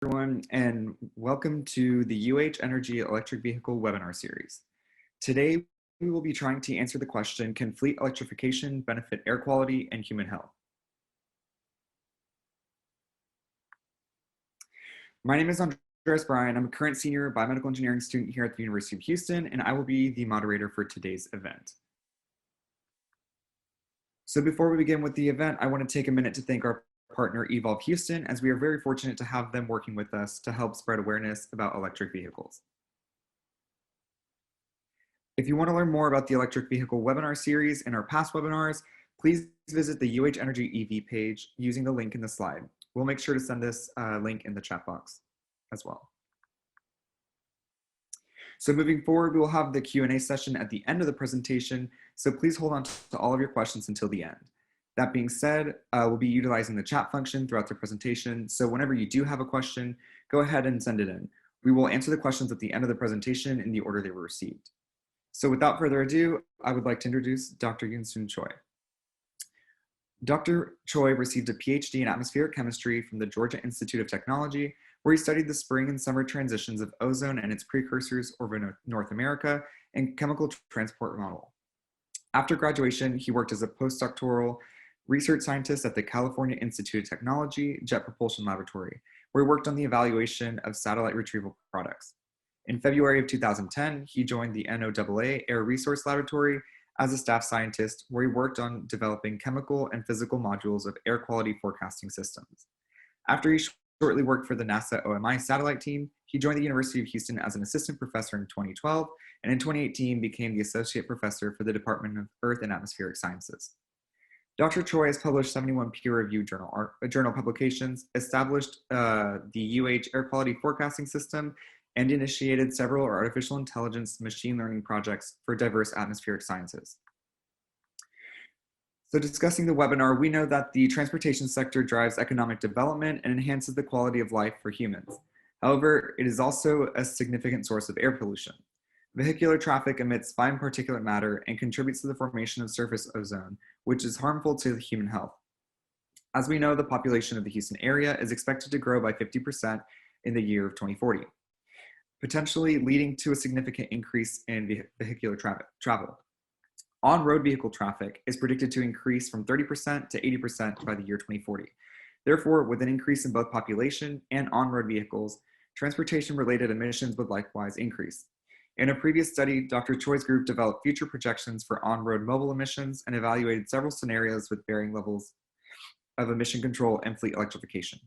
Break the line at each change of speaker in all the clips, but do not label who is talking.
everyone, and welcome to the UH Energy Electric Vehicle webinar series. Today, we will be trying to answer the question, can fleet electrification benefit air quality and human health? My name is Andres Bryan. I'm a current senior biomedical engineering student here at the University of Houston, and I will be the moderator for today's event. So before we begin with the event, I want to take a minute to thank our partner Evolve Houston, as we are very fortunate to have them working with us to help spread awareness about electric vehicles. If you want to learn more about the electric vehicle webinar series and our past webinars, please visit the UH Energy EV page using the link in the slide. We'll make sure to send this link in the chat box as well. So moving forward, we will have the Q&A session at the end of the presentation, so please hold on to all of your questions until the end. That being said, we'll be utilizing the chat function throughout the presentation, so whenever you do have a question, go ahead and send it in. We will answer the questions at the end of the presentation in the order they were received. So without further ado, I would like to introduce Dr. Yunson Choi. Dr. Choi received a PhD in atmospheric chemistry from the Georgia Institute of Technology, where he studied the spring and summer transitions of ozone and its precursors over North America and chemical transport model. After graduation, he worked as a postdoctoral research scientist at the California Institute of Technology Jet Propulsion Laboratory, where he worked on the evaluation of satellite retrieval products. In February of 2010, he joined the NOAA Air Resource Laboratory as a staff scientist, where he worked on developing chemical and physical modules of air quality forecasting systems. After he shortly worked for the NASA OMI satellite team, he joined the University of Houston as an assistant professor in 2012, and in 2018 became the associate professor for the Department of Earth and Atmospheric Sciences. Dr. Choi has published 71 peer-reviewed journal publications, established the UH air quality forecasting system, and initiated several artificial intelligence machine learning projects for diverse atmospheric sciences. So discussing the webinar, we know that the transportation sector drives economic development and enhances the quality of life for humans. However, it is also a significant source of air pollution. Vehicular traffic emits fine particulate matter and contributes to the formation of surface ozone, which is harmful to human health. As we know, the population of the Houston area is expected to grow by 50% in the year of 2040, potentially leading to a significant increase in vehicular travel. On-road vehicle traffic is predicted to increase from 30% to 80% by the year 2040. Therefore, with an increase in both population and on-road vehicles, transportation-related emissions would likewise increase. In a previous study, Dr. Choi's group developed future projections for on-road mobile emissions and evaluated several scenarios with varying levels of emission control and fleet electrification.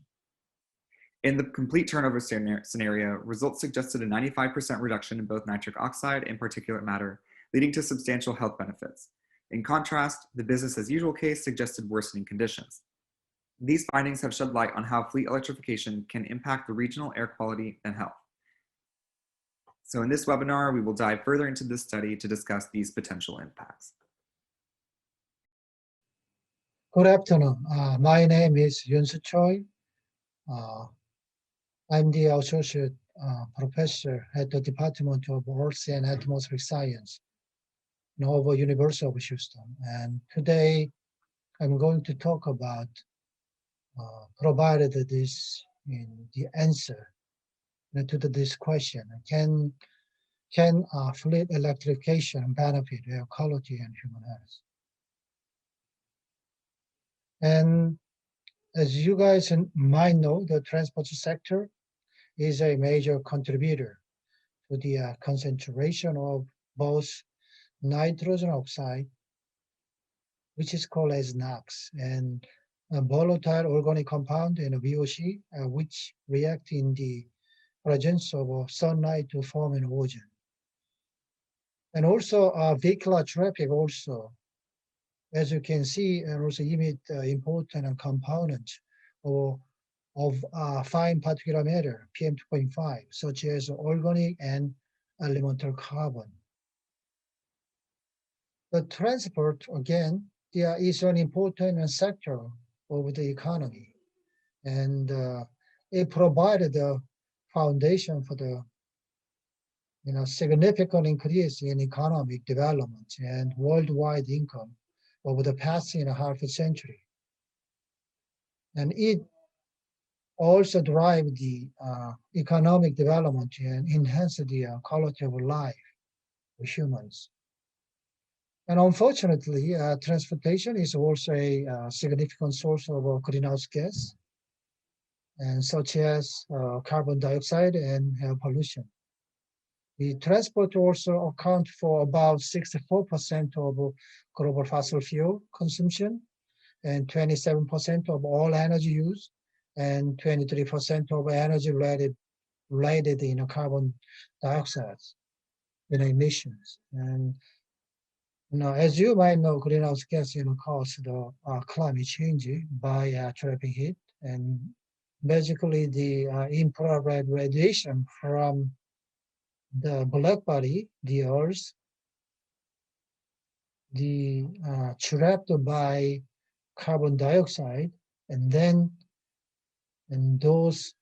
In the complete turnover scenario, results suggested a 95% reduction in both nitric oxide and particulate matter, leading to substantial health benefits. In contrast, the business as usual case suggested worsening conditions. These findings have shed light on how fleet electrification can impact the regional air quality and health. So in this webinar, we will dive further into this study to discuss these potential impacts.
Good afternoon. My name is Yunson Choi. I'm the associate professor at the Department of Earth and Atmospheric Science in Howard University of Houston. And today I'm going to talk about provided this in the answer to this question: can fleet electrification benefit air quality and human health? And as you guys might know, the transport sector is a major contributor to the concentration of both nitrogen oxide, which is called as NOx, and volatile organic compound and VOC, which react in the presence of sunlight to form an ozone. And also vehicular traffic also, as you can see, and also emit important components of fine particulate matter, PM2.5, such as organic and elemental carbon. The transport, again, is an important sector of the economy, and it provided the foundation for the significant increase in economic development and worldwide income over the past half a century. And it also drive the economic development and enhance the quality of life for humans. And unfortunately, transportation is also a significant source of greenhouse gas, and such as carbon dioxide and air pollution. The transport also account for about 64% of global fossil fuel consumption and 27% of all energy use and 23% of energy related carbon dioxide emissions. And as you might know, greenhouse gas cause the climate change by trapping heat, and basically the infrared radiation from the black body, the Earth, the trapped by carbon dioxide, and then and those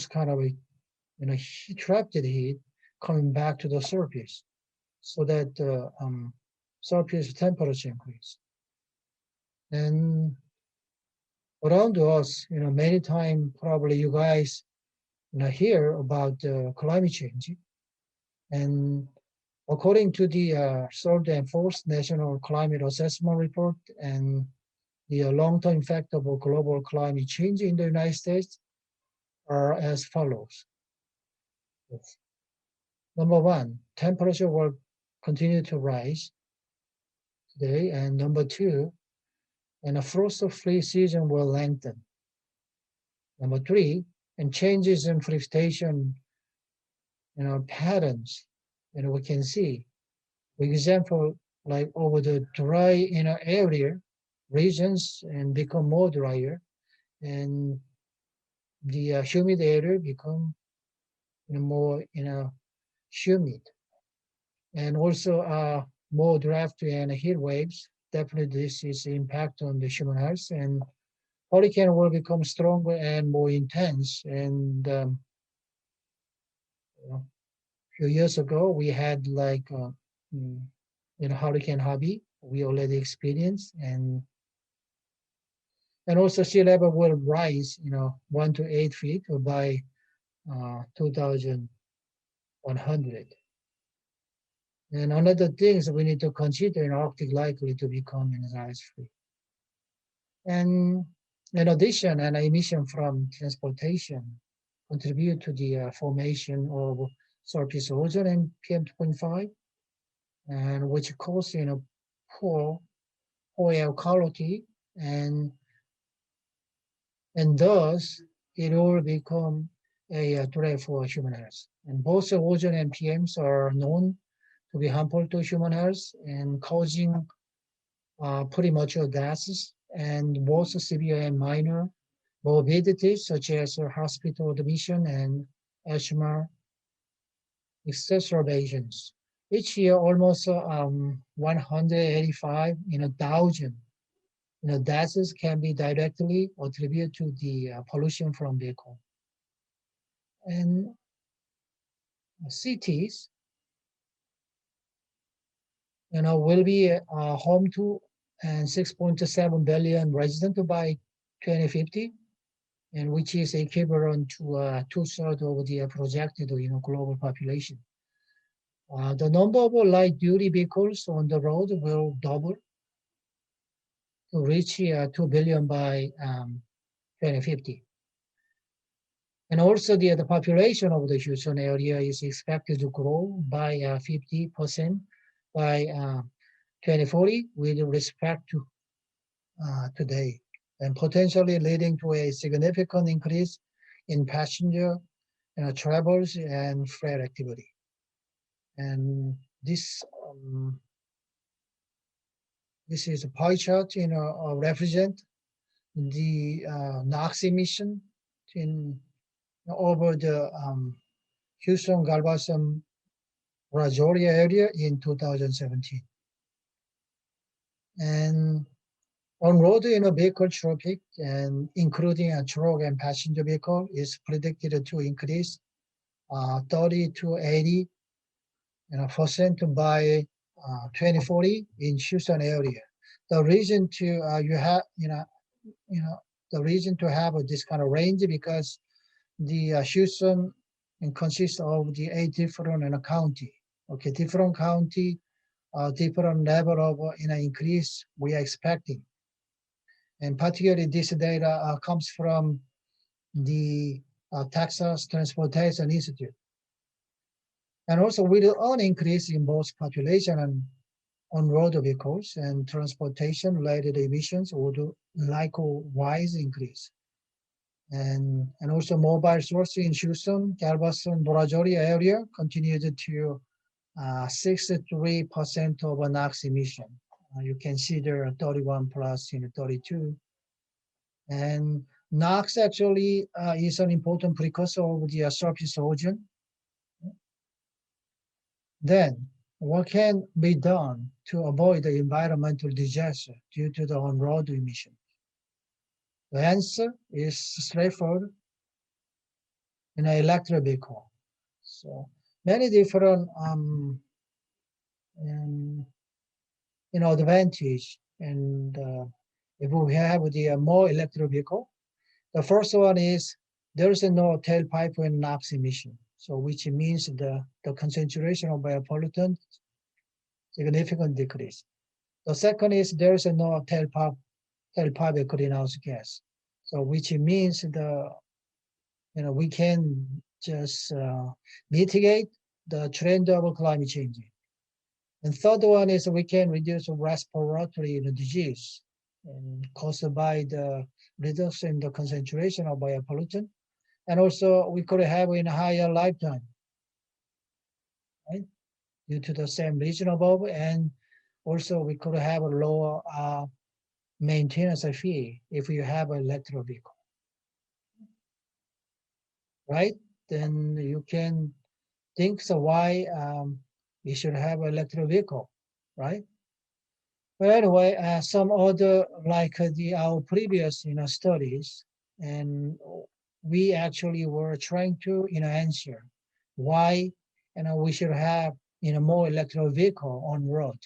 kind of trapped heat coming back to the surface, so that surface temperature increase. And around us, many times probably you guys hear about climate change. And according to the third and fourth National Climate Assessment Report and the long-term effect of global climate change in the United States are as follows. Number one, temperature will continue to rise today. And number two, and a frost-free season will lengthen. Number three, and changes in precipitation patterns, we can see. For example, like over the dry area, regions and become more drier, and the humid area become more humid, and also more draft and heat waves. Definitely, this is impact on the human health, and hurricane will become stronger and more intense. And a few years ago, we had like Hurricane Harvey. We already experienced, and also sea level will rise, 1 to 8 feet by 2100. And another things we need to consider in Arctic likely to become ice-free. And in addition, an emission from transportation contribute to the formation of surface ozone and PM2.5, and which cause poor air quality, and thus it will become a threat for human health. And both ozone and PMs are known to be harmful to human health and causing premature deaths and both severe and minor morbidities such as hospital admission and asthma exacerbations. Each year, almost 185,000 deaths can be directly attributed to the pollution from vehicle. And cities, will be home to and 6.7 billion residents by 2050, and which is equivalent to two-thirds of the projected global population. The number of light-duty vehicles on the road will double to reach 2 billion by 2050. And also the population of the Houston area is expected to grow by 50% by 2040 with respect to today, and potentially leading to a significant increase in passenger travels and freight activity. And this is a pie chart, represent the NOx emission in over the Houston, Galveston, Brazoria area in 2017. And on road, vehicle traffic, and including a truck and passenger vehicle, is predicted to increase 30 to 80 percent by 2040 in Houston area. The reason to you have the reason to have this kind of range because the Houston consists of the 8 different county. Okay, different county, different level of increase we are expecting. And particularly this data comes from the Texas Transportation Institute. And also with an increase in both population and on-road vehicles and transportation-related emissions would likewise increase. And also mobile source in Houston, Galveston, Brazoria area continued to 63% of NOx emission. You can see there 31 plus 32. And NOx actually is an important precursor of the surface ozone. Then, what can be done to avoid the environmental disaster due to the on-road emission? The answer is straightforward in an electric vehicle. So many different advantage. And if we have the more electric vehicle, the first one is there is no tailpipe and NOx emission. So which means the concentration of biopollutant significant decrease. The second is there is no tailpipe greenhouse gas. So which means we can just mitigate the trend of climate change. And third one is we can reduce respiratory disease caused by the reduction in the concentration of biopollutant. And also we could have in a higher lifetime, right? Due to the same reason above. And also we could have a lower maintenance fee if you have an electric vehicle, right? Then you can think so why we should have an electric vehicle, right? But anyway, some other like our previous studies, and we actually were trying to answer why we should have more electric vehicle on road.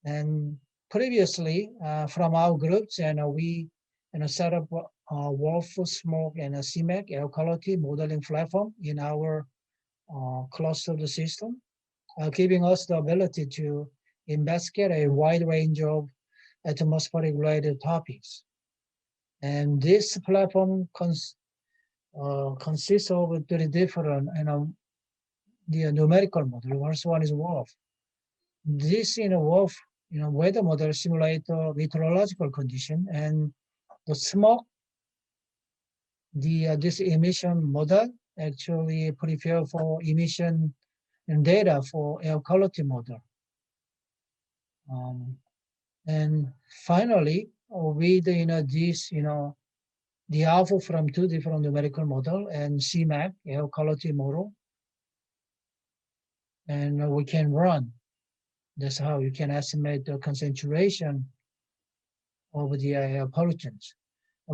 And previously from our groups, and we set up Wolf Smoke and a CMAC air quality modeling platform in our clustered system, giving us the ability to investigate a wide range of atmospheric related topics. And this platform consists of 3 different the numerical model. First one is WRF. This WRF weather model simulate meteorological condition, and the smoke this emission model actually prepare for emission and data for air quality model. And finally, with this the alpha from 2 different numerical model and CMAC air quality model, and we can run. That's how you can estimate the concentration of the air pollutants.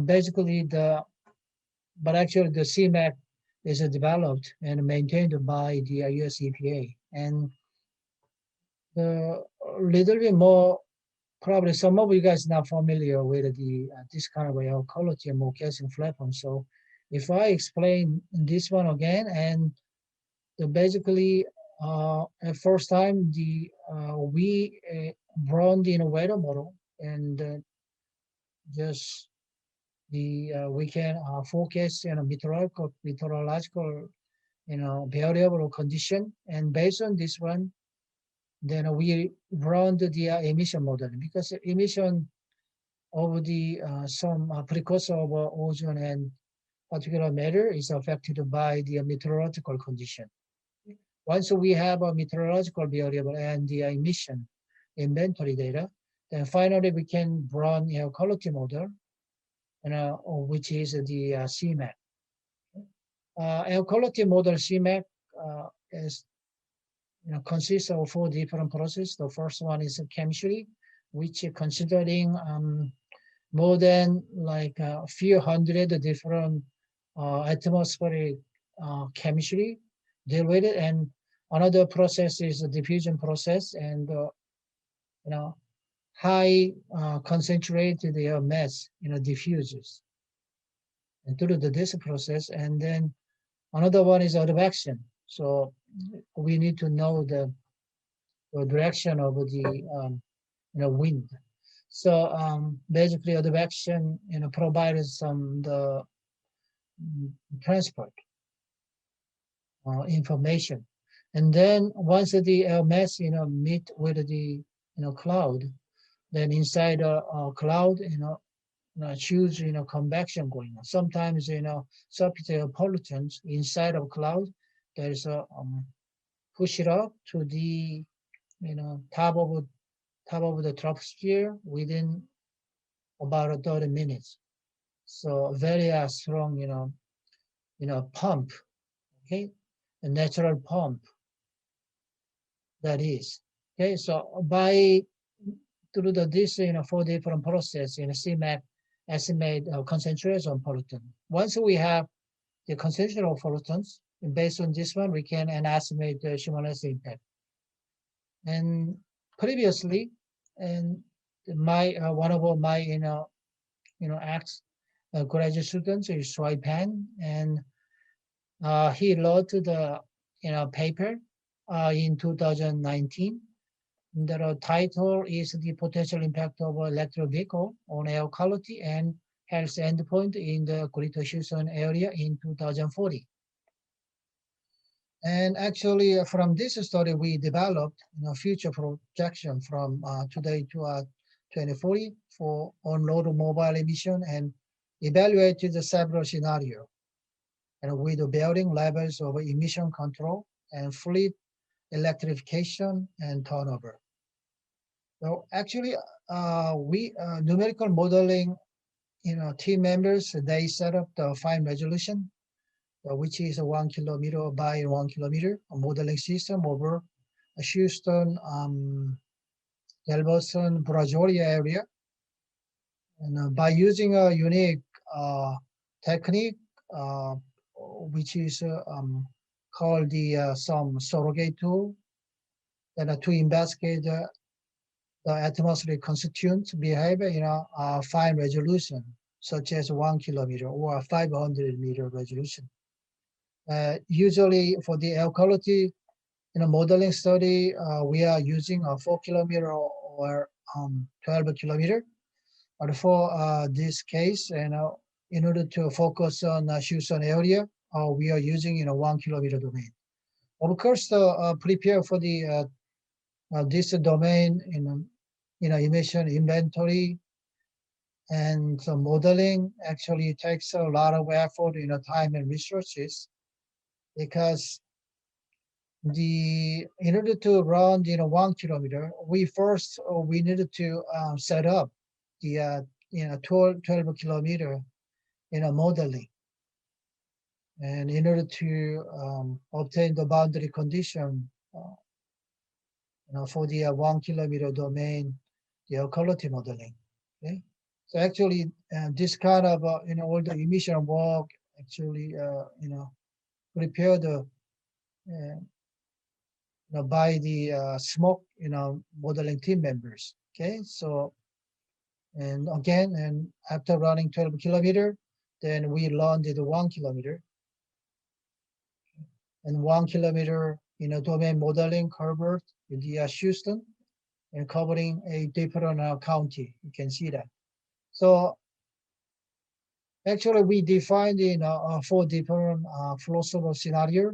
Basically, but actually the CMAC is developed and maintained by the US EPA. And a little bit more, probably some of you guys not familiar with the this kind of air quality and modeling platform. So if I explain this one again, and basically at first time we run the weather model, and just we can focus meteorological variable condition, and based on this one, then we run the emission model, because emission of the some precursor of ozone and particulate matter is affected by the meteorological condition. Once we have a meteorological variable and the emission inventory data, then finally we can run air quality model, which is the CMAC. Air quality model CMAC is consists of 4 different processes. The first one is chemistry, which considering more than like a few hundred different atmospheric chemistry deal with it. And another process is the diffusion process, and high concentrated air mass, diffuses and through this process. And then another one is advection. So we need to know the direction of the wind. So basically, advection provides some the transport information, and then once the mass meet with the cloud, then inside a cloud choose convection going on. Sometimes surface air pollutants inside of cloud, there's a push it up to the top of the troposphere within about 30 minutes. So very strong pump, okay, a natural pump that is. Okay, so by through this 4 different process in CMAP estimate concentration pollutant. Once we have the concentration of pollutants, and based on this one, we can estimate the cumulative impact. And previously, and my one of my ex graduate students is Choi Pan, and he wrote the paper in 2019. The title is the potential impact of electric vehicle on air quality and health endpoint in the Greater Houston area in 2040. And actually, from this study, we developed future projection from today to 2040 for on-road mobile emission and evaluated the several scenarios and with the varying levels of emission control and fleet electrification and turnover. So actually, we numerical modeling, team members, they set up the fine resolution, which is a 1 kilometer by 1 kilometer a modeling system over a Houston, Galveston, Brazoria area. And by using a unique technique, which is called the some surrogate tool, and to investigate the atmospheric constituent behavior in a fine resolution, such as 1 kilometer or 500-meter resolution. Usually for the air quality modeling study, we are using a 4 kilometer or 12 kilometer. But for this case, in order to focus on Houston area, we are using 1 kilometer domain. Of course, to prepare for the this domain emission inventory and some modeling actually takes a lot of effort, time and resources, because in order to run 1 kilometer, we needed to set up the 12 kilometer modeling, and in order to obtain the boundary condition for the 1 kilometer domain, the air quality modeling. Okay, so actually this kind of all the emission work actually prepared by the smoke modeling team members. Okay, so and again, and after running 12 kilometer, then we landed 1 kilometer, and 1 kilometer domain modeling covered the Houston and covering a different county. You can see that. So actually, we defined 4 different plausible scenario,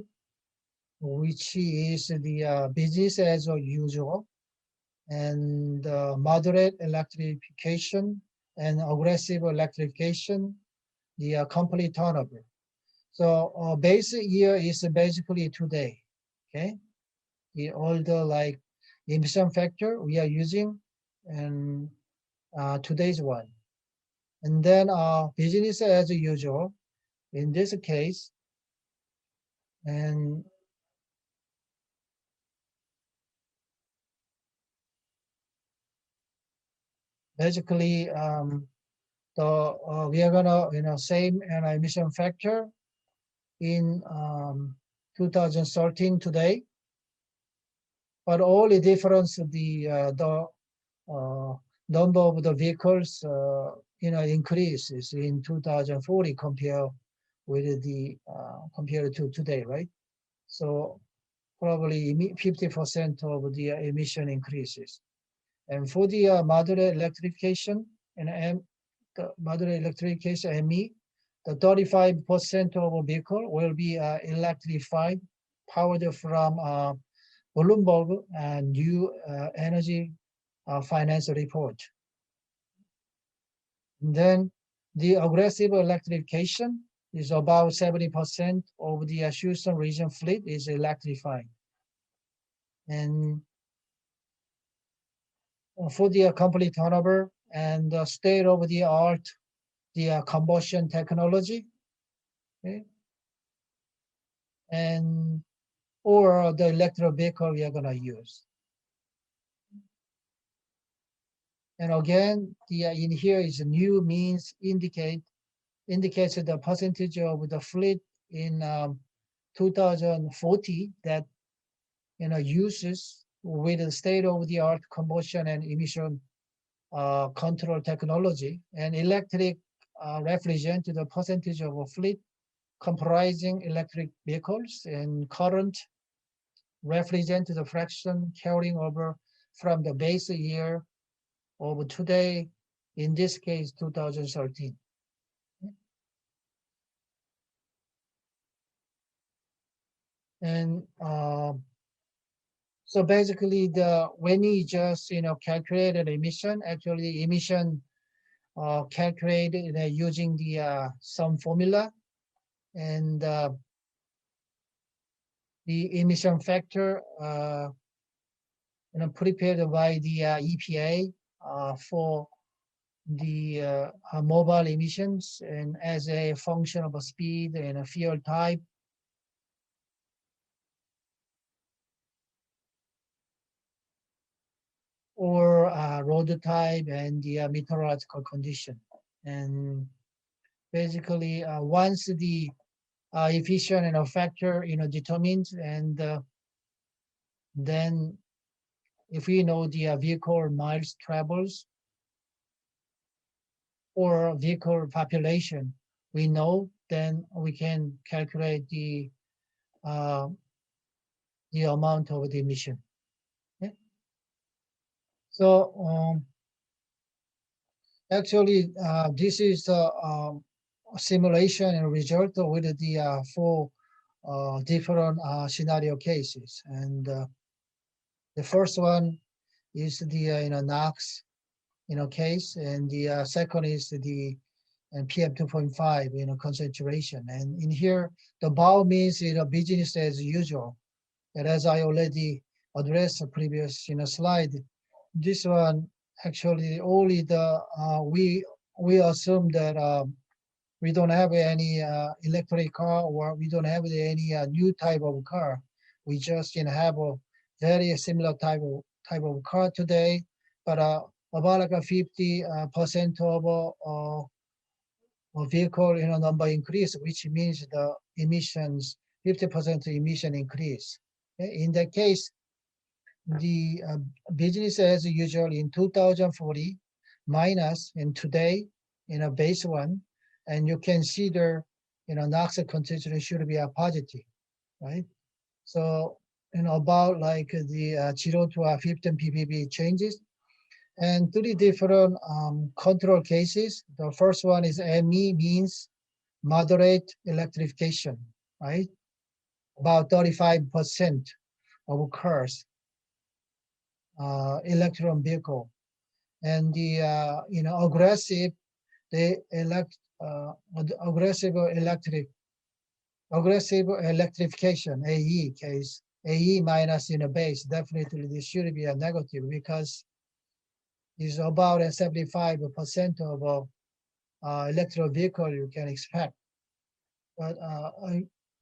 which is the business as usual, and moderate electrification and aggressive electrification, the complete turnover. So base year is basically today, okay? All the like emission factor we are using, and today's one. And then business as usual in this case, and basically we are gonna same emission factor in 2013 today, but only difference the number of the vehicles, increases in 2040 compared to today, right? So probably 50% of the emission increases. And for the moderate electrification the moderate electrification ME, the 35% of a vehicle will be electrified, powered from Bloomberg and new energy finance report. And then the aggressive electrification is about 70% of the Houston region fleet is electrified. And for the complete turnover and the state of the art, the combustion technology, okay? And or the electric vehicle we are gonna use. And again, the in here is new means indicates the percentage of the fleet in 2040 that uses with the state-of-the-art combustion and emission control technology, and electric represent the percentage of a fleet comprising electric vehicles, and current represent the fraction carrying over from the base year of today, in this case 2013. And so basically, when we just calculated emission, actually emission calculated using the some formula, and the emission factor prepared by the EPA for the mobile emissions, and as a function of a speed and a fuel type. Or road type and the meteorological condition. And basically, once the efficient factor determined, and then if we know the vehicle miles travels or vehicle population, we know, then we can calculate the amount of the emission. Okay? So actually, this is the simulation and result with the 4 different scenario cases. And the first one is the NOx case, and the second is the PM 2.5 concentration. And in here, the BAU means business as usual. And as I already addressed the previous slide, this one actually only the we assume that we don't have any electric car, or we don't have any new type of car. We just have a very similar type of car today, but about like a 50% of vehicle number increase, which means the emissions 50% emission increase. In that case, the business as usual in 2040 minus in today in a base one, and you consider NOx concentration should be a positive, right? So about like the 0 to 15 ppb changes, and 3 different control cases. The first one is ME, means moderate electrification, right? About 35% of cars electron vehicle, and the aggressive electrification AE case, AE minus base, definitely this should be a negative, because it's about 75% of electric vehicle you can expect. But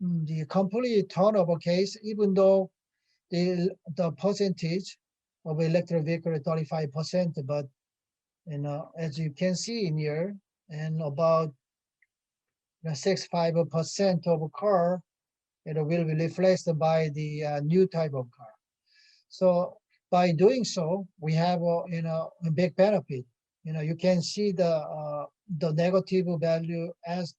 the complete turnover case, even though the percentage of electric vehicle is 35%, but as you can see in here, and about 65% of a car will be replaced by the new type of car. So by doing so, we have a big benefit. You can see the negative value as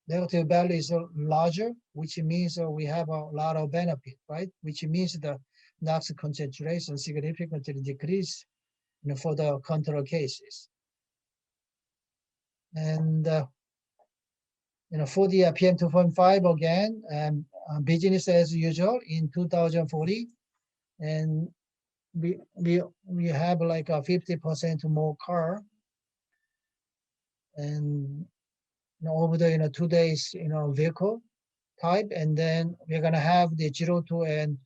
negative value is larger, which means we have a lot of benefit, right? Which means the NOx concentration significantly decrease for the control cases. And for the PM2.5 again, business as usual in 2040, and we have like a 50% more car, and over the 2 days vehicle type, and then we're gonna have the 0 to and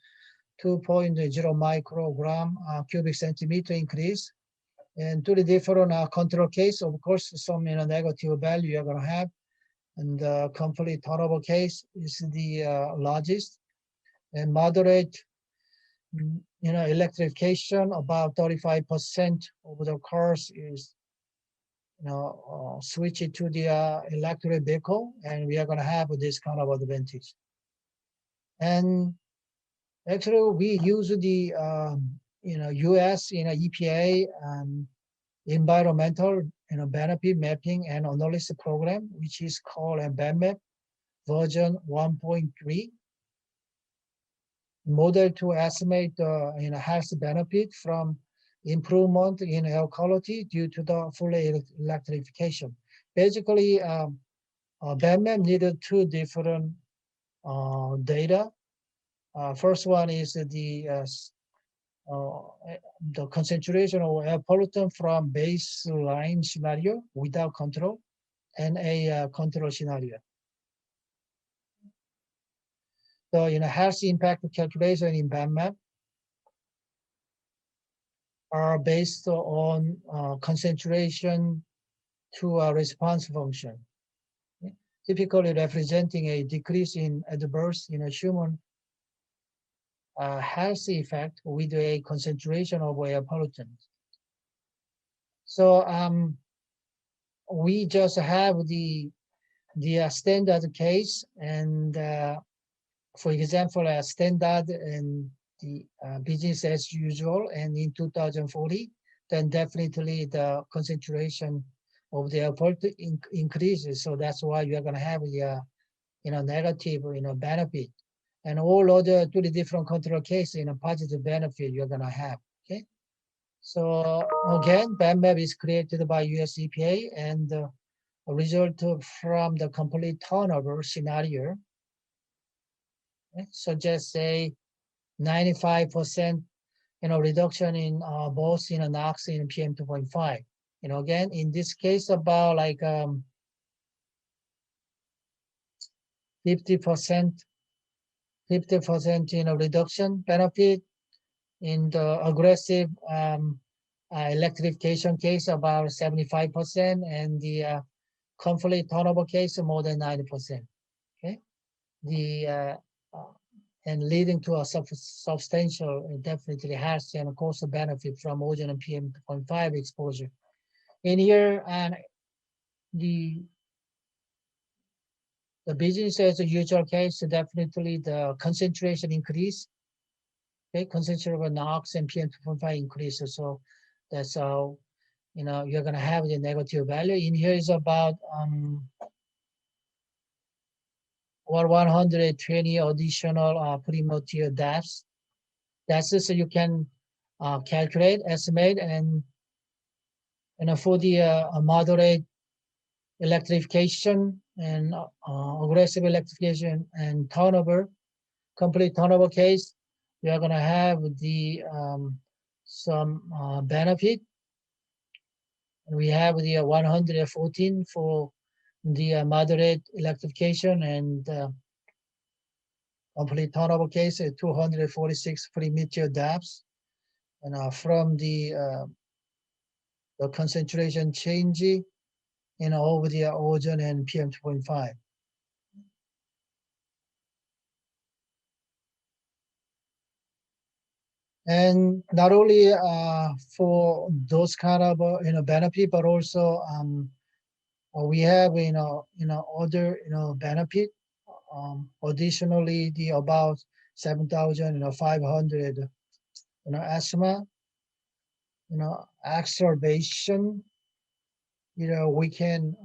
2.0 microgram cubic centimeter increase. And to the different control case, of course, some negative value you're gonna have, and the complete tolerable case is the largest, and moderate electrification, about 35% of the cars is switch it to the electric vehicle, and we are going to have this kind of advantage. And actually, we use the U.S. EPA environmental benefit mapping and analysis program, which is called a BAMAP version 1.3 model to estimate the health benefit from improvement in air quality due to the full electrification. Basically, BAMAP needed two different data. First one is the concentration of air pollutant from baseline scenario without control and a control scenario. So health impact calculation in BAMAP are based on concentration to a response function, typically representing a decrease in adverse human health effect with a concentration of air pollutants. So we just have the standard case, and for example, a standard and the business as usual, and in 2040, then definitely the concentration of the air pollutant increases. So that's why you are going to have the negative benefit, and all other to the different control cases positive benefit you're going to have. Okay. So again, BAMAP is created by US EPA and a result from the complete turnover scenario. Okay? So just say 95% reduction in both NOx and PM2.5. Again, in this case, about like 50% reduction benefit. In the aggressive electrification case, about 75%, and the complete tolerable case, more than 90%. Okay, and leading to a substantial, definitely health and cost benefit from ozone and PM2.5 exposure. In here, and the business as a usual case, definitely the concentration increase. Okay, concentration of NOx and PM2.5 increases. So that's how you're going to have the negative value. In here is about 120 additional premature deaths. That's just so you can calculate, estimate, and for the moderate electrification and aggressive electrification and turnover, complete turnover case, we are going to have the some benefit. We have the 114 for the moderate electrification, and complete turnover case 246 premature deaths, and from the concentration change over the ozone and PM2.5. And not only for those kind of benefit, but also we have other benefit. Additionally, the about 7,500 asthma, exacerbation, we can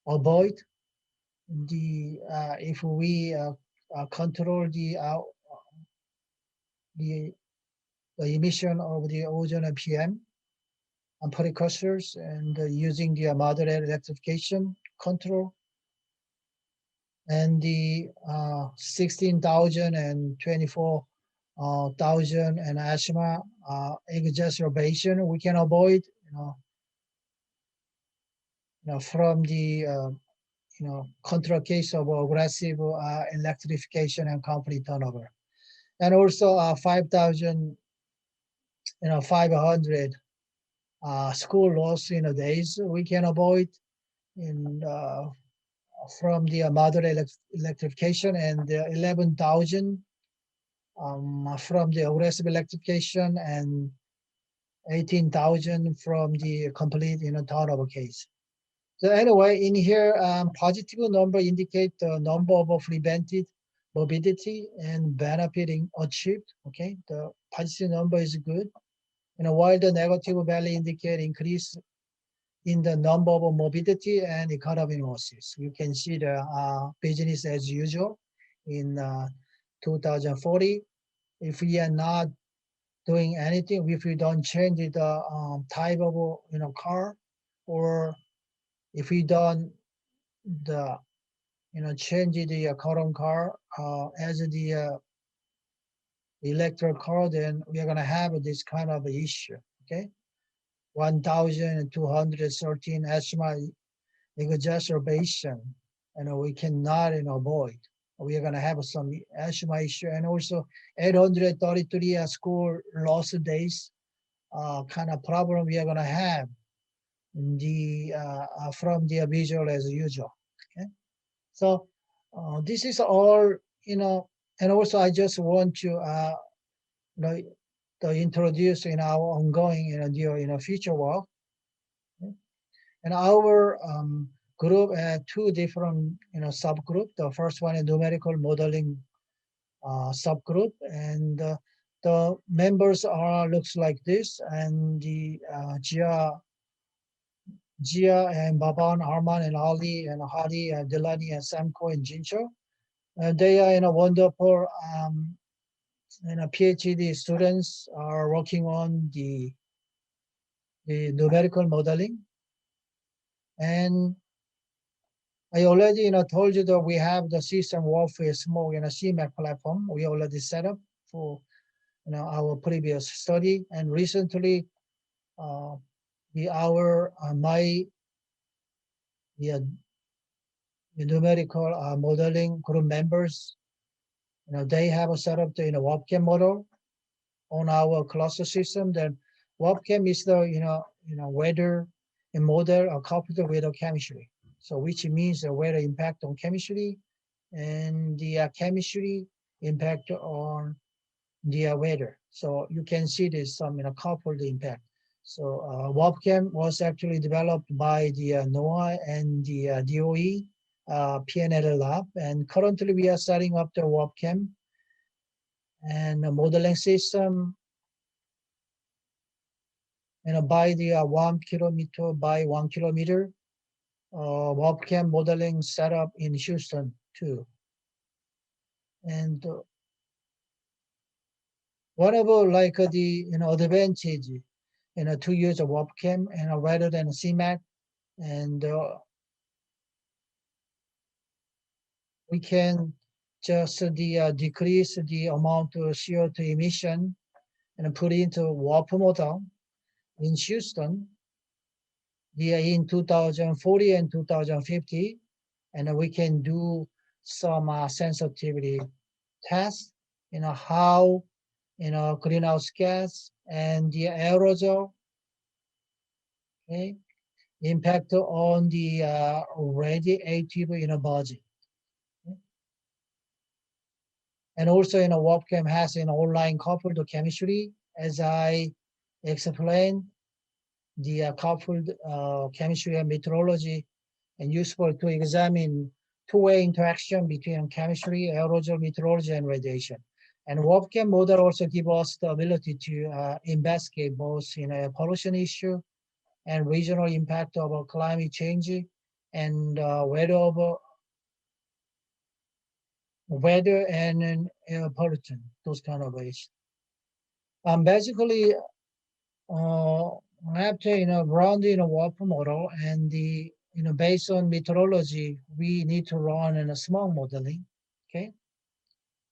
avoid if we control the, the emission of the ozone and PM and precursors and using the moderate electrification control and the 16,000 and 24,000 and asthma exacerbation we can avoid, from the control case of aggressive electrification and complete turnover, and also 5,000, 500 school loss in a days we can avoid in from the moderate electrification, and 11,000 from the aggressive electrification, and 18,000 from the complete turnover case. So anyway, in here, positive number indicate the number of prevented morbidity and benefiting achieved. Okay, the positive number is good. While the negative value indicate increase in the number of morbidity and economic losses. You can see the business as usual in 2040. If we are not doing anything, if we don't change the type of car, or if we don't the change the current car as the electric car, then we are going to have this kind of issue. Okay, 1,213 asthma exacerbation, we cannot avoid. We are going to have some asthma issue, and also 833 school loss days kind of problem we are going to have the from the visual as usual. Okay, so this is all, and also I just want to you know, to introduce in our ongoing future work. Okay? And our group had two different subgroup. The first one is numerical modeling subgroup, and the members are looks like this, and the Gia and Baban, Arman and Ali and Hadi and Delani and Samko and Jincho. They are wonderful PhD students are working on the numerical modeling. And I already told you that we have the system warfare smoke CMAC platform we already set up for our previous study, and recently my numerical modeling group members, they have set up the webcam model on our cluster system. Then webcam is the weather and model are coupled with the chemistry. So which means the weather impact on chemistry and the chemistry impact on the weather. So you can see this some coupled impact. So webcam was actually developed by the NOAA and the DOE PNL lab, and currently we are setting up the webcam and a modeling system by the 1 kilometer by 1 kilometer webcam modeling setup in Houston too. And whatever like the advantage to use a webcam rather than a CMAC, and we can just decrease the amount of CO2 emission and put into water model in Houston in 2040 and 2050, and we can do some sensitivity tests, how greenhouse gas and the aerosol, okay, impact on the radiative body. Okay? And also webcam has online coupled chemistry, as I explained. The coupled chemistry and meteorology, and useful to examine two-way interaction between chemistry, aerosol, meteorology, and radiation. And WebCam model also give us the ability to investigate both pollution issue and regional impact of climate change and weather and air pollution, those kind of ways. Basically, after run the WebCam model and the based on meteorology, we need to run in a small modeling, okay?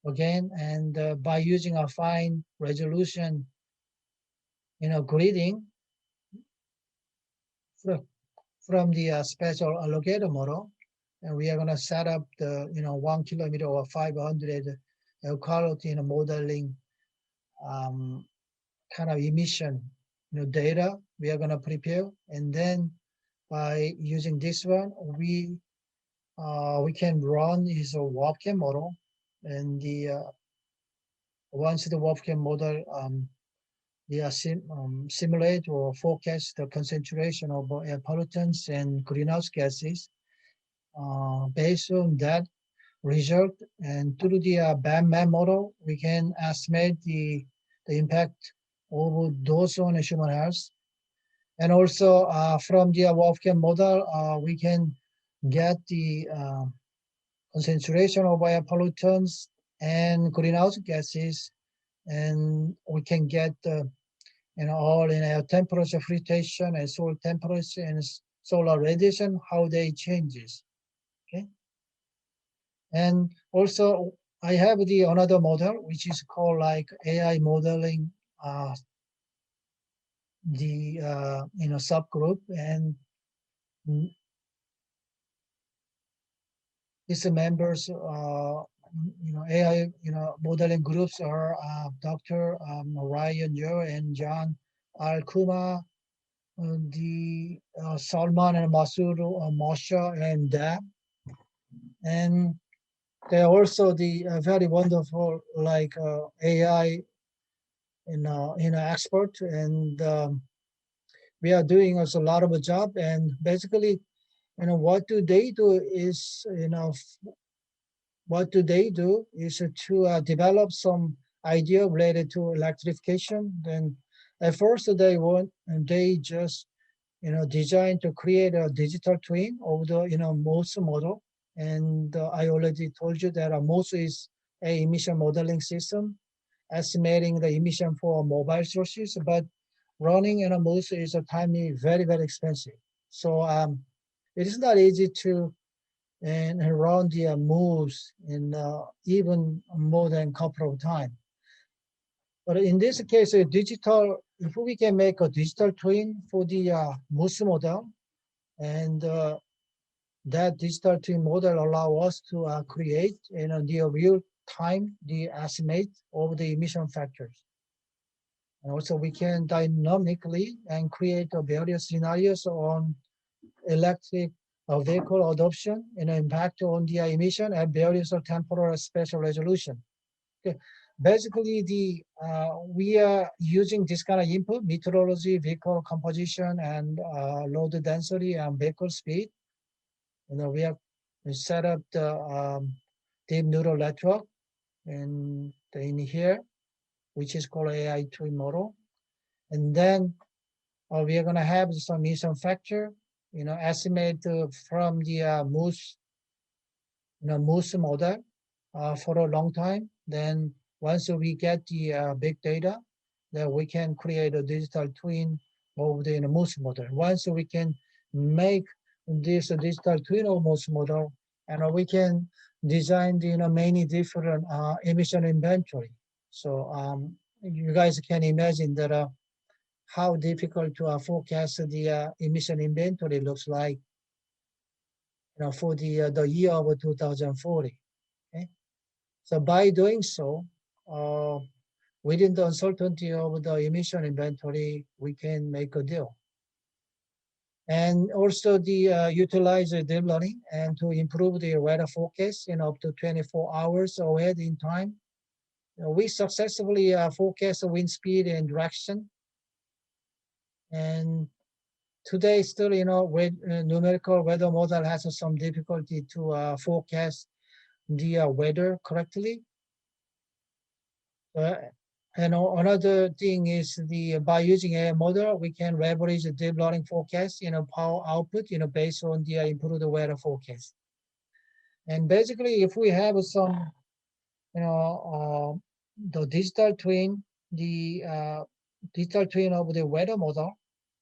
Again, and by using a fine resolution grading from the spatial allocator model, and we are going to set up the 1 kilometer or 500 air quality modeling kind of emission data we are going to prepare, and then by using this one we can run is a WebCam model, and the once the WebCam model simulate or forecast the concentration of air pollutants and greenhouse gases. Based on that result and through the BAM model, we can estimate the impact of those on human health. And also from the WebCam model, we can get the concentration of air pollutants and greenhouse gases, and we can get all in air temperature fluctuation and soil temperature and solar radiation, how they changes. Okay. And also I have the another model which is called like AI modeling the subgroup, and these members AI modeling groups are Dr. Ryan Yer and John Al-Kuma, the Salman and Masood Moshe and Dab, and they're also the very wonderful like AI expert, and we are doing also a lot of a job. And basically, what do they do is what do they do is to develop some idea related to electrification. Then at first they just design to create a digital twin of the MOS model. And I already told you that MOS is a emission modeling system estimating the emission for mobile sources, but running in a MOS is a timely very expensive. So it is not easy to and run the moves in even more than a couple of times. But in this case, if we can make a digital twin for the MOS model, and that digital twin model allow us to create the real time the estimate of the emission factors. And also we can dynamically and create various scenarios on electric vehicle adoption and impact on the emission at various temporal spatial resolution. Okay. Basically, we are using this kind of input: meteorology, vehicle composition, and load density and vehicle speed. We have set up the deep neural network in here, which is called AI twin model, and then we are going to have some emission factor, estimate from the MOS model for a long time. Then once we get the big data, then we can create a digital twin of the MOS model. Once we can make this digital twin of MOS model, and we can design the many different emission inventory. So you guys can imagine that how difficult to forecast the emission inventory looks like for the year of 2040. Okay? So by doing so, within the uncertainty of the emission inventory, we can make a deal. And also the utilize deep learning and to improve the weather forecast in up to 24 hours ahead in time. We successfully forecast the wind speed and direction. And today still, with numerical weather model has some difficulty to forecast the weather correctly. Uh, and another thing is by using a model, we can leverage the deep learning forecast, power output, based on the improved weather forecast. And basically, if we have some, the digital twin of the weather model,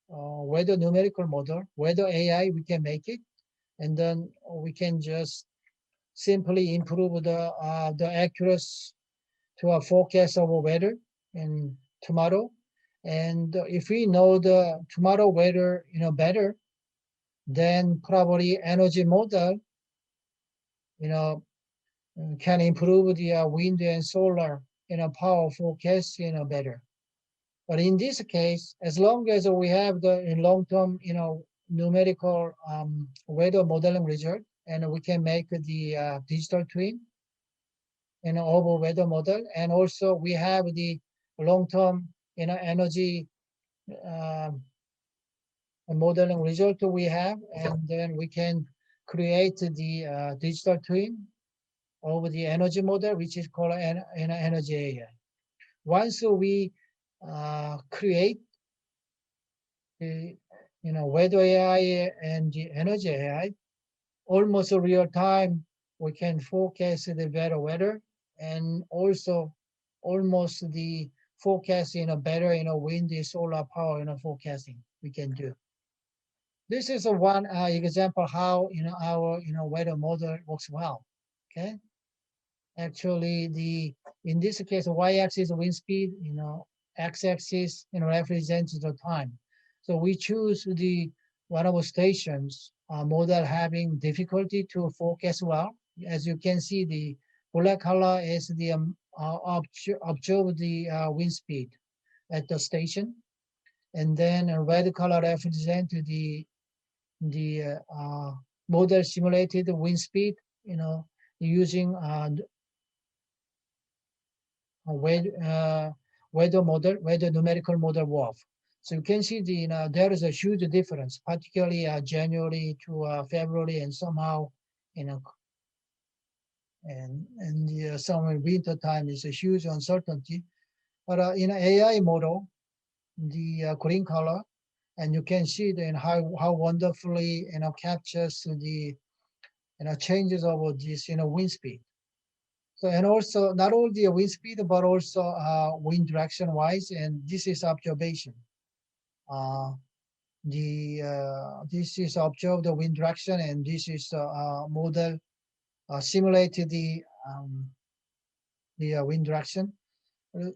weather numerical model, weather AI, we can make it, and then we can just simply improve the accuracy to a forecast of weather in tomorrow. And if we know the tomorrow weather, better, then probably energy model, you know, can improve the wind and solar, power forecast, better. But in this case, as long as we have the in long-term, numerical weather modeling result, and we can make the digital twin over weather model, and also we have the long-term, energy uh, modeling result we have, and then we can create the digital twin over the energy model, which is called an energy AI. Once we create the weather AI and the energy AI, almost real time, we can forecast the better weather, and also almost the forecast better wind, solar power forecasting we can do. This is a one example how our weather model works well. Okay, actually the in this case y-axis wind speed, x-axis represents the time. So we choose the one of the stations model having difficulty to forecast well. As you can see, the black color is the observe the wind speed at the station, and then a red color represents the model simulated wind speed, using weather model, weather numerical model WRF. So you can see there is a huge difference, particularly January to February, and somehow, you know, and the summer winter time is a huge uncertainty. But in AI model, the green color, and you can see then how wonderfully captures the changes of this wind speed. So, and also not only the wind speed, but also wind direction wise, and this is observation. Uh, this is observed the wind direction, and this is model simulated the wind direction. Uh,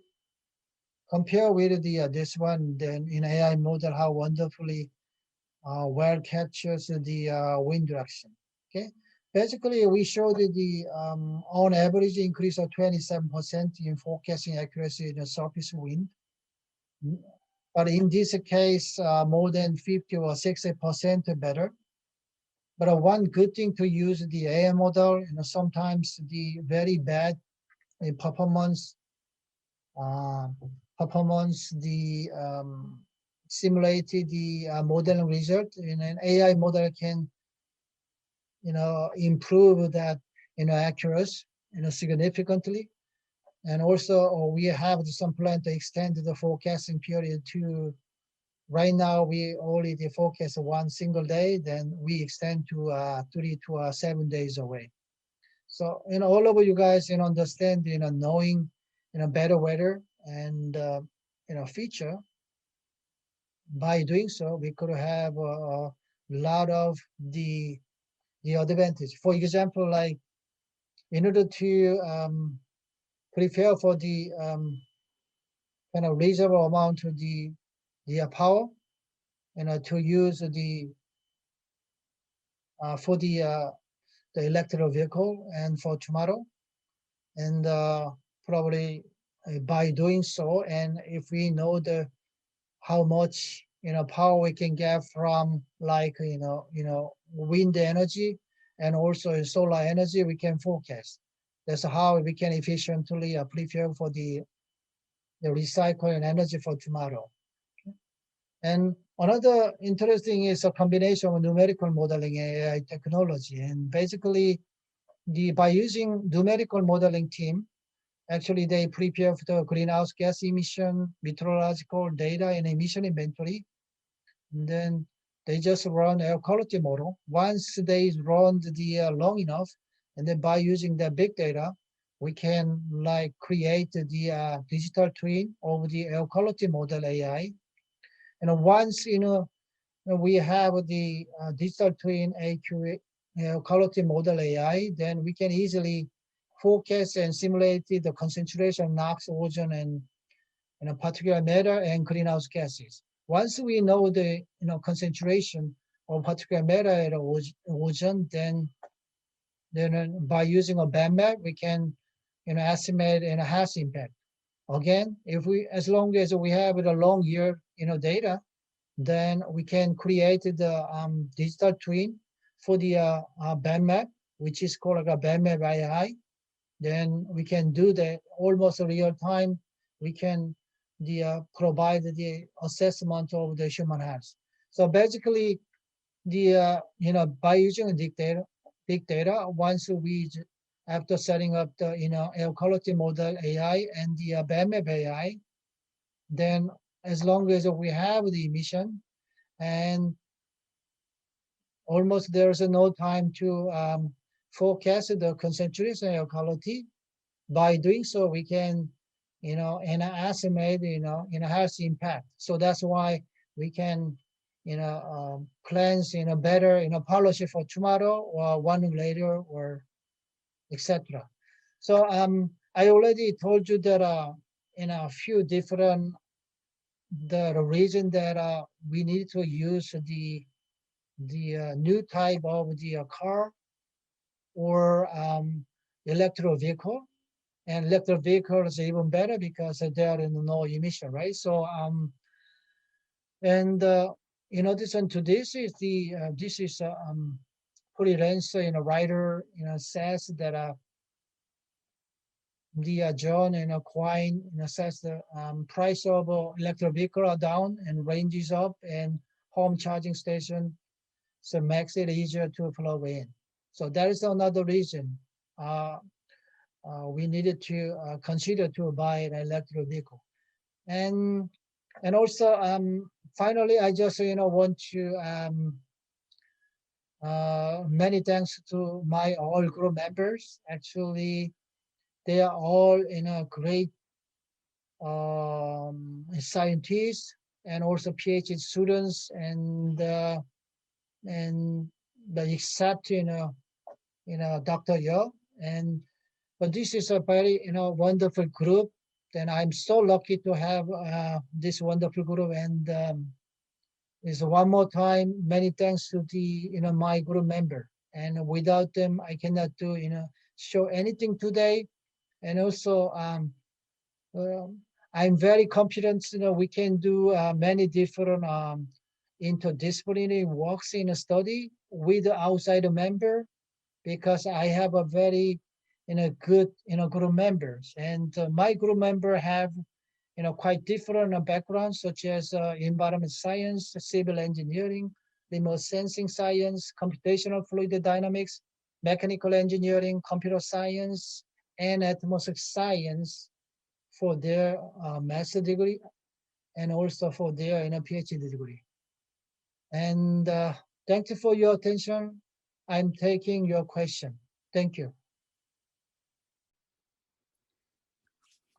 Compare with the this one, then in AI model, how wonderfully well captures the wind direction. Okay, basically we showed the on average increase of 27% in forecasting accuracy in the surface wind. But in this case, more than 50 or 60% better. But one good thing to use the AI model, sometimes the very bad performance, uh, the simulated the modeling result in an AI model can improve that accuracy significantly. And also we have some plan to extend the forecasting period to, right now we already forecast one single day, then we extend to 3 to 7 days away. So all of you guys understand knowing better weather and feature. By doing so, we could have a lot of the advantage. For example, like in order to prepare for the kind of reasonable amount of the power, to use for the electric vehicle and for tomorrow, and probably by doing so, and if we know the how much power we can get from, like wind energy and also solar energy, we can forecast. That's how we can efficiently prepare for the recycling energy for tomorrow. And another interesting is a combination of numerical modeling and AI technology. And basically, by using numerical modeling team Actually, they prepare for the greenhouse gas emission, meteorological data, and emission inventory. And then they just run air quality model. Once they run the long enough, and then by using the big data, we can like create the digital twin of the air quality model AI. And once we have the digital twin AQ quality model AI, then we can easily forecast and simulate the concentration of NOx, ozone, and particulate matter and greenhouse gases. Once we know the concentration of particulate matter and ozone, then by using a band map, we can estimate health impact. Again, as long as we have the long year data, then we can create the digital twin for the band map, which is called like a band map AI. Then we can do the almost real time. We can provide the assessment of the human health. So basically, by using big data, once we after setting up the air quality model AI and the band map AI, then as long as we have the emission and almost there's no time to forecast the concentration air quality. By doing so, we can, estimate, health impact. So that's why we can, plans, better, policy for tomorrow or 1 week later or etc. So I already told you that in a few different the reason that we need to use the new type of the car or electric vehicle. And electric vehicles are even better because they are in no emission, right? So and in addition to this is this is Puri Lenz, writer, says that the John and Quine, says the price of electric vehicle are down and range is up, and home charging station so makes it easier to plug in. So that is another reason we needed to consider to buy an electric vehicle. And also finally, I just want to many thanks to my all group members. Actually, they are all great scientists and also PhD students, and except Dr. Yo. And but this is a very wonderful group, and I'm so lucky to have this wonderful group. And is one more time many thanks to the my group member. And without them, I cannot do show anything today. And also I'm very confident we can do many different interdisciplinary works in a study with the outside member, because I have a very good group members, and my group member have quite different backgrounds, such as environment science, civil engineering, remote sensing science, computational fluid dynamics, mechanical engineering, computer science, and atmospheric science for their master degree, and also for their PhD degree. And thank you for your attention. I'm taking your question. Thank you.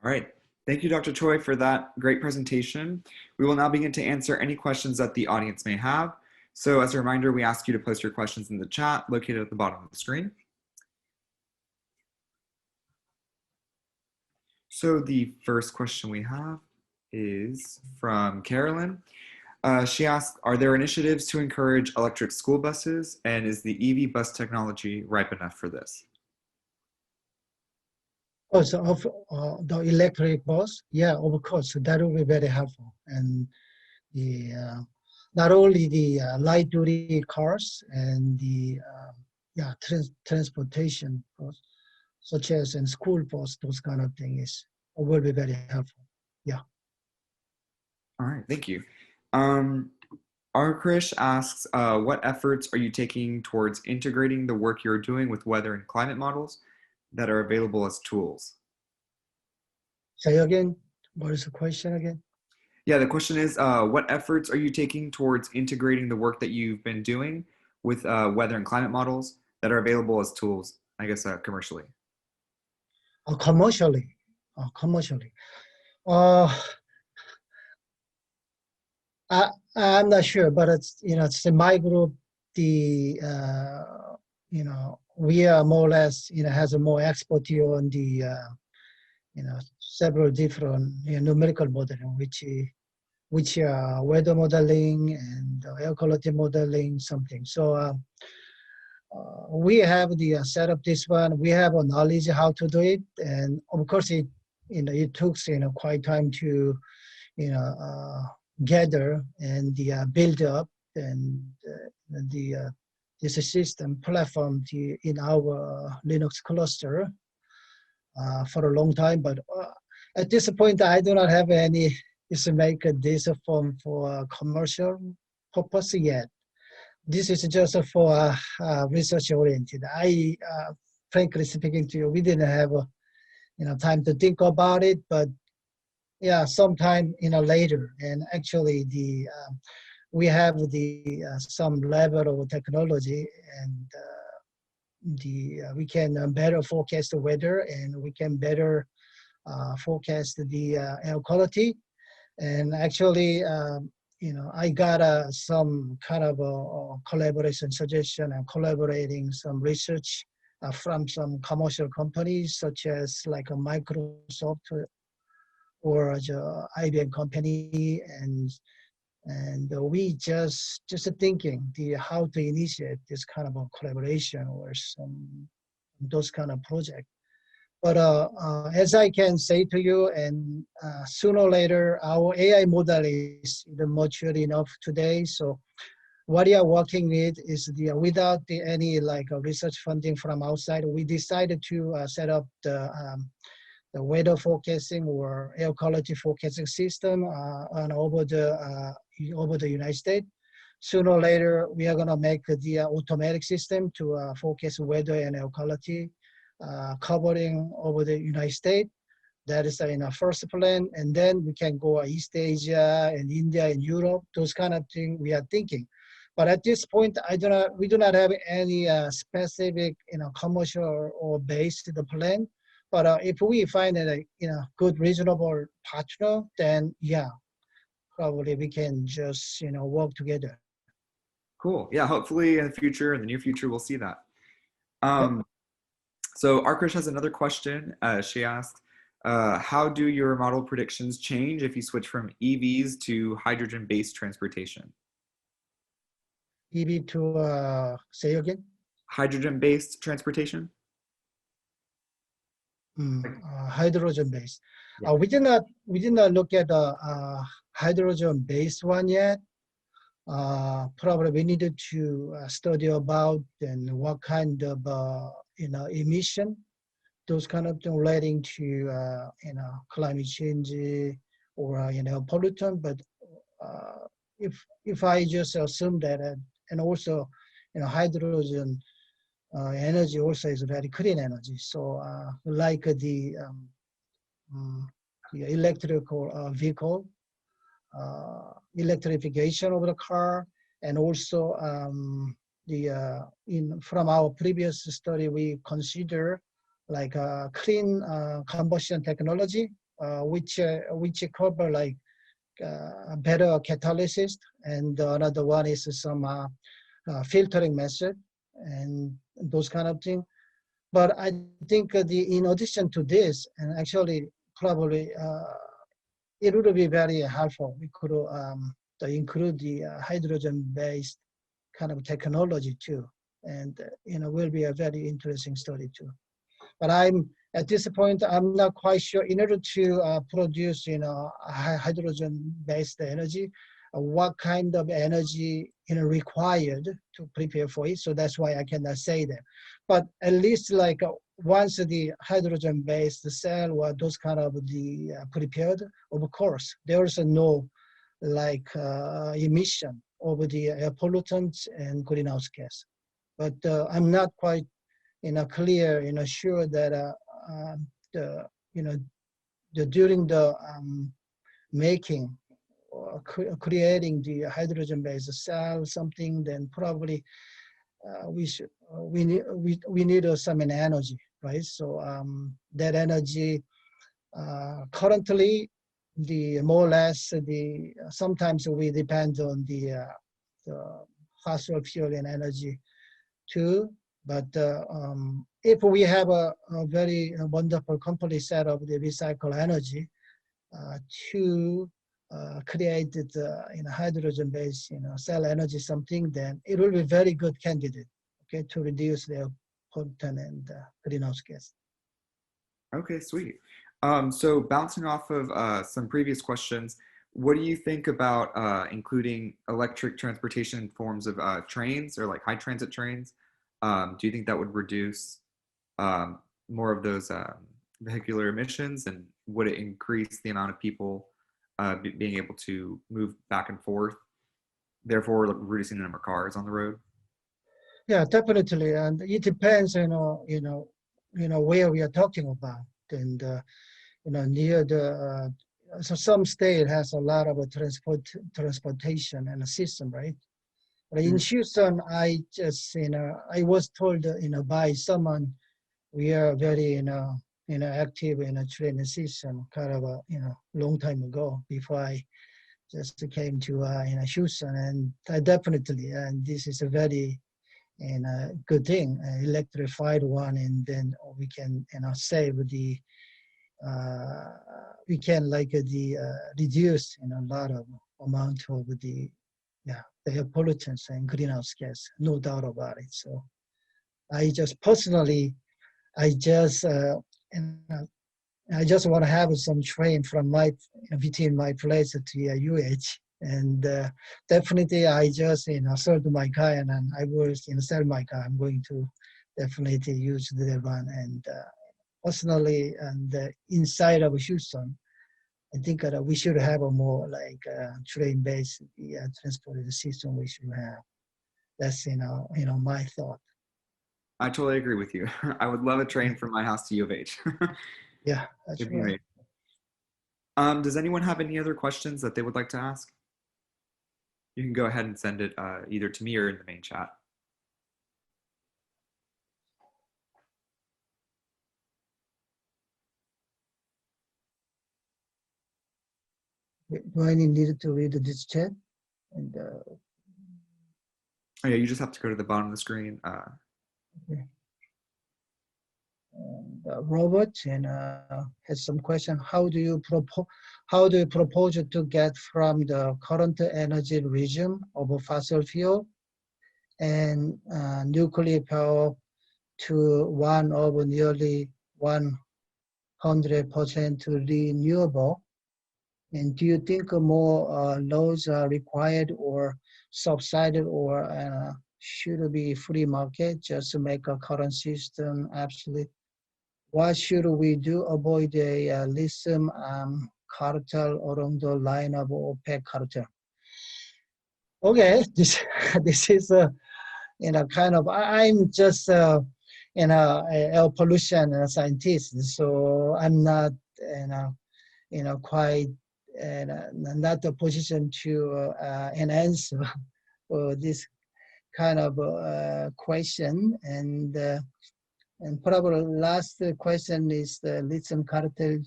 All right. Thank you, Dr. Choi, for that great presentation. We will now begin to answer any questions that the audience may have. So as a reminder, we ask you to post your questions in the chat located at the bottom of the screen. So the first question we have is from Carolyn. She asks, are there initiatives to encourage electric school buses, and is the EV bus technology ripe enough for this?
Also, of the electric bus, yeah, of course, that will be very helpful. And the not only the light duty cars and the transportation bus, such as in school bus, those kind of things will be very helpful. Yeah.
All right, thank you. Krish asks, what efforts are you taking towards integrating the work you're doing with weather and climate models that are available as tools?
Say again, what is the question again?
Yeah, the question is, what efforts are you taking towards integrating the work that you've been doing with weather and climate models that are available as tools, I guess, commercially?
Commercially, commercially. Uh, I'm not sure, but it's, it's in my group, the, we are more or less, has a more expertise on the, several different numerical modeling, which are weather modeling and air quality modeling, something. So we have the set up this one. We have a knowledge how to do it, and of course it took quite time to gather and build up and this system platform in our Linux cluster for a long time. But at this point, I do not have any to make this form for commercial purpose yet. This is just for research oriented. Frankly speaking to you, we didn't have time to think about it, but yeah, sometime later. And actually, we have the some level of technology, and we can better forecast the weather, and we can better forecast the air quality. And actually, I got some kind of a collaboration suggestion and collaborating some research from some commercial companies such as like a Microsoft or the IBM company, and we just thinking the how to initiate this kind of a collaboration or some those kind of project. But as I can say to you, and sooner or later, our AI model is mature enough today. So what we are working with is without any like research funding from outside, we decided to set up the weather forecasting or air quality forecasting system over the United States. Sooner or later, we are gonna make the automatic system to forecast weather and air quality covering over the United States. That is in our first plan, and then we can go East Asia and India and Europe. Those kind of things we are thinking. But at this point, we do not have any specific, commercial or based plan. But if we find a good, reasonable partner, then yeah, probably we can just work together.
Cool. Yeah, hopefully in the future, in the near future, we'll see that.
Yep.
So Arkush has another question. She asks, how do your model predictions change if you switch from EVs to hydrogen-based transportation?
EV to say again?
Hydrogen-based transportation?
Hydrogen based.
Yeah.
We did not look at the hydrogen based one yet. Probably we needed to study about and what kind of emission, those kind of things relating to climate change or pollutant. But if I just assume that, and also hydrogen energy also is very clean energy. So like the electrical vehicle, electrification of the car, and also from our previous study, we consider like clean combustion technology, which cover like better catalysis, and another one is some filtering method and those kind of things. But I think in addition to this, and actually probably it would be very helpful. We could include the hydrogen-based kind of technology too, and will be a very interesting study too. But at this point, I'm not quite sure. In order to produce hydrogen-based energy, what kind of energy required to prepare for it. So that's why I cannot say that. But at least like once the hydrogen-based cell or those kind of the prepared, of course, there's no like emission of the air pollutants and greenhouse gas. But I'm not quite clear, sure that the during the making or creating the hydrogen-based cell, something, then probably we need some energy, right? So that energy currently, the more or less the sometimes we depend on the fossil fuel and energy too. But if we have a very wonderful company set up the recycle energy to create the hydrogen-based cell energy something, then it will be very good candidate, okay, to reduce their pollutant and greenhouse gas.
Okay, sweet. So bouncing off of some previous questions, what do you think about including electric transportation forms of trains or like high transit trains? Do you think that would reduce more of those vehicular emissions, and would it increase the amount of people being able to move back and forth, therefore reducing the number of cars on the road?
Yeah, definitely, and it depends, where we are talking about, and near the. So some state has a lot of transportation and a system, right? But in Houston, I just I was told by someone we are very active in a train system kind of a long time ago before I just came to Houston, and I definitely, and this is a very good thing, electrified one, and then we can save the we can like the reduce a lot of amount of the air pollutants and greenhouse gas, no doubt about it. So I just personally, I just I just want to have some train from between my place to UH, and definitely I just sold my car, and I will sell my car. I'm going to definitely use the one, and personally, and inside of Houston, I think we should have a more like train-based transport system. We should have. That's my thought.
I totally agree with you. I would love a train from my house to U of H.
Yeah, that's
It'd be
right.
amazing. Does anyone have any other questions that they would like to ask? You can go ahead and send it either to me or in the main chat.
Do I need to read this chat? And
Oh yeah, you just have to go to the bottom of the screen.
okay. Robert has some question. How do you propose to get from the current energy regime of a fossil fuel and nuclear power to one of nearly 100% renewable? And do you think more laws are required or subsidized, or should be free market just to make a current system absolute? What should we do avoid a lithium cartel along the line of OPEC cartel? Okay, this is kind of I'm just air pollution scientist, so I'm not quite not the position to an answer for this kind of question. And probably last question is the lithium cartel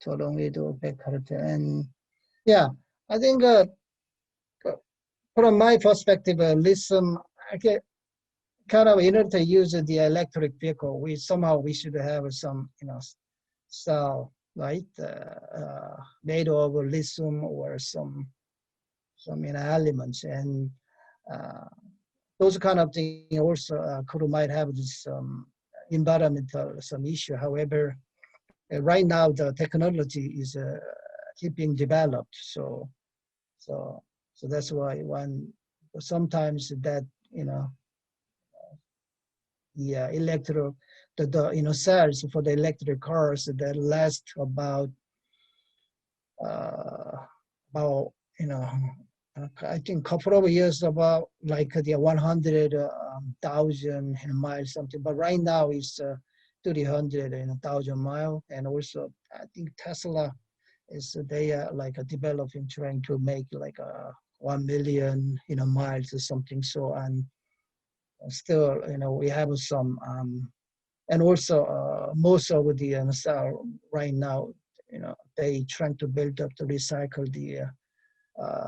to along with OPEC cartel. And yeah, I think from my perspective, lithium, okay, kind of in order to use the electric vehicle, we should have some cell, right, made of lithium or some elements, and those kind of things also might have this environmental some issue. However, right now the technology is keeping developed, so that's why sometimes that the cells for the electric cars that last about I think couple of years, about like the 100,000 miles something. But right now it's 300 and 1,000 miles. And also, I think Tesla is they are like developing, trying to make like a 1 million miles or something. So and still we have some and also most of the right now they trying to build up to recycle the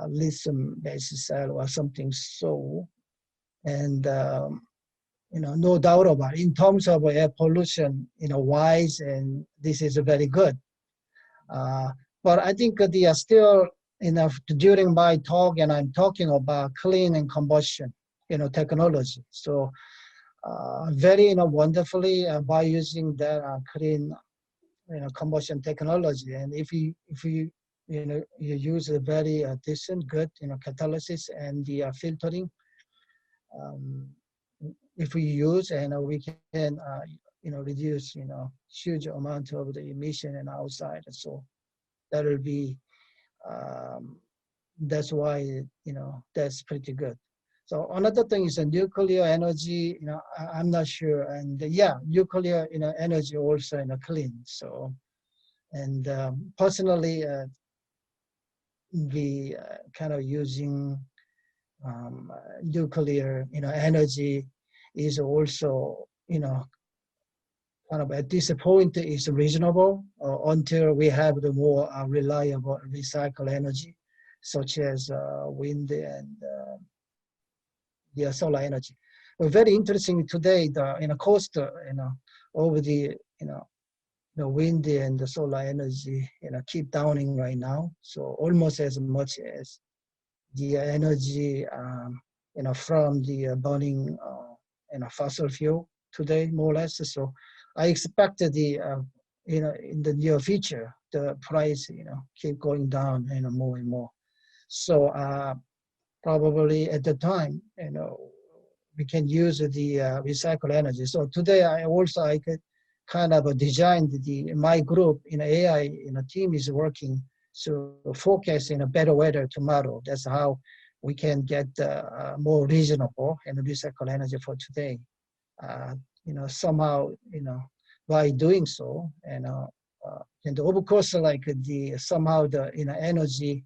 lithium based cell or something. So and no doubt about it. In terms of air pollution wise, and this is very good. But I think they are still during my talk, and I'm talking about clean and combustion technology. So very wonderfully by using that clean combustion technology. And if you you use a very decent good catalysis and the filtering, um, if we use and we can reduce huge amount of the emission and outside. So that will be that's why that's pretty good. So another thing is nuclear energy. I'm not sure, and yeah, nuclear energy also clean. So and personally, we kind of using nuclear energy is also kind of at this point is reasonable until we have the more reliable recycled energy, such as wind and solar energy. But very interesting today, the cost over the wind and the solar energy keep downing right now. So almost as much as the energy from the burning fossil fuel today, more or less. So I expect the in the near future the price keep going down more and more. So probably at the time we can use the recycled energy. So today I could kind of designed my group AI team is working to forecast better weather tomorrow. That's how we can get more reasonable and recycled energy for today. Somehow by doing so and of course like the somehow the energy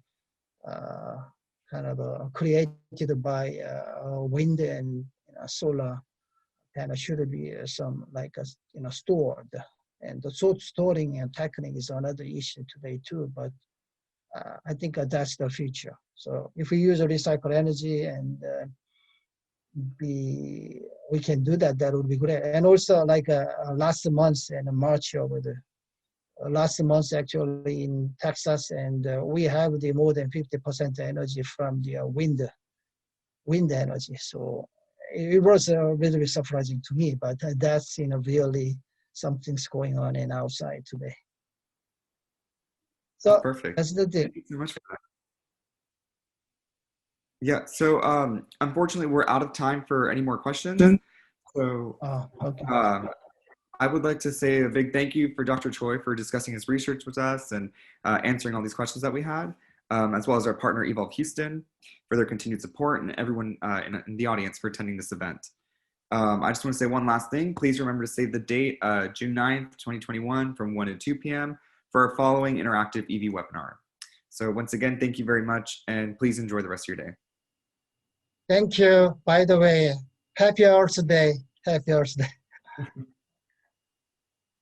kind of created by wind and solar kind of should be some like stored, and the storing and tackling is another issue today too. But I think that's the future. So if we use a recycled energy and we can do that, that would be great. And also like last month in March over the last month actually in Texas, and we have the more than 50% energy from the wind energy. So it was really surprising to me, but that's really something's going on in outside today. So
That's perfect.
that's the thing.
Thank you so much for that. Yeah, so unfortunately, we're out of time for any more questions. So
Okay.
I would like to say a big thank you for Dr. Choi for discussing his research with us and answering all these questions that we had, as well as our partner Evolve Houston for their continued support, and everyone in the audience for attending this event. I just want to say one last thing. Please remember to save the date, June 9th, 2021 from 1 to 2 p.m. for our following interactive EV webinar. So once again, thank you very much, and please enjoy the rest of your day.
Thank you. By the way, happy Earth Day. Happy Earth Day.